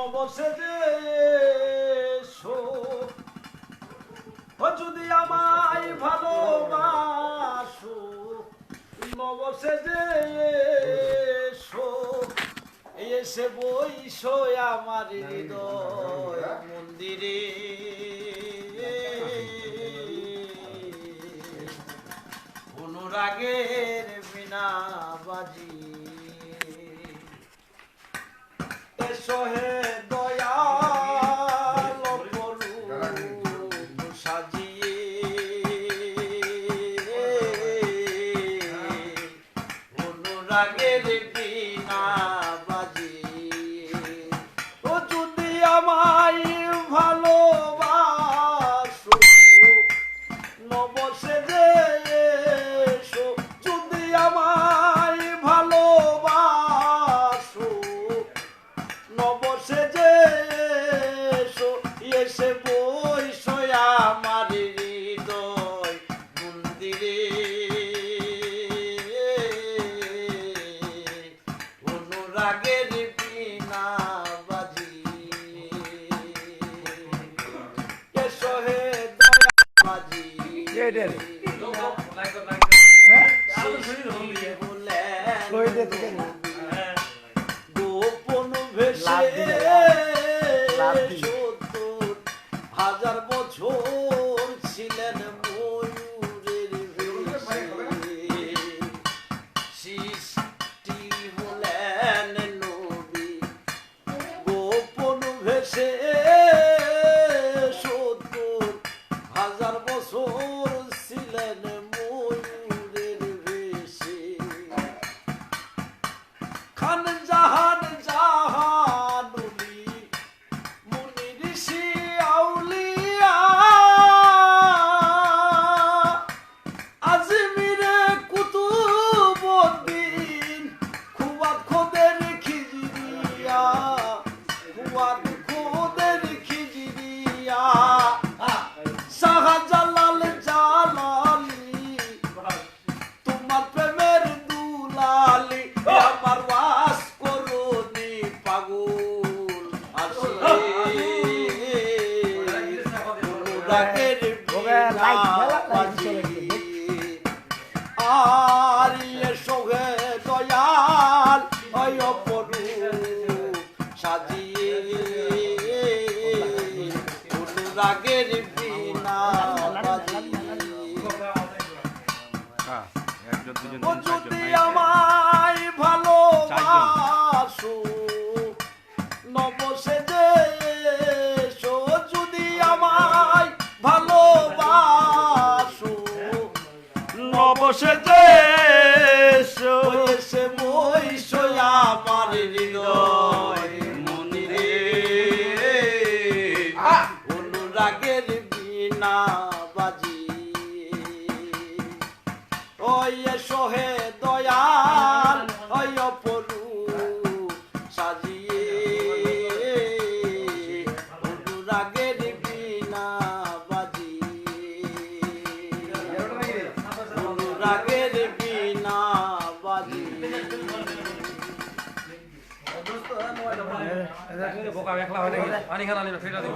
নবসেজে এসো, ও যদি আমায় ভালোবাসো, নবসেজে এসো, এসে বইসো আমার হৃদয় মন্দিরে। অনুরাগের বিনা বাজি এসো হে দয়াল অপরূপ সাজিয়ে, অনুরাগের বিনা বাজি ও যদি আমায় ভালোবাসো, নবসেজে এসো, যদি আমায় ভালোবাসো, নবসেজে এসো, এসে বইসো আমার হৃদয় মন্দিরে। অনুরাগের বিনা বাজি এসো হে দয়াবাজি। গোপন ভেসে ৭০,০০০ বছর ছিলেন ময়ূরের বেশে, সৃষ্টি হলেন নবী। গোপন ভেসে ৭০,০০০ বছর ছিলেন ময়ূরের বেশে। খান জাহান জাহানুলি মুনি ঋষি আউলিয়া, আজমিরে কুতুবউদ্দিন খুয়াত খোদের খিজরিয়া, খুয়াত খোদের খিজরিয়া, শাহজালাল জালালি তোমার প্রেমের দুলালি, আমার ওয়াস করুনি পাগল আসলে। অনুরাগের বিনা বাজি আর এসো হে দয়াল অপরূপ সাজিয়ে, অনুরাগের বিনা বাজি ও যদি আমায় ভালোবাসো, নবসেজে এসো, যদি আমায় ভালোবাসো, নবসেজে এসো, এসে বইসো আমার হৃদয় মন্দিরে। অনুরাগের বিনা বাজি ওই এসো হে দয়াল অপরূপ সাজিয়ে, অনুরাগের বিনা বাজি, অনুরাগের বিনা বাজি। বোকা একলা হয় নাকি? পানি খানা নিল সেটা দিব।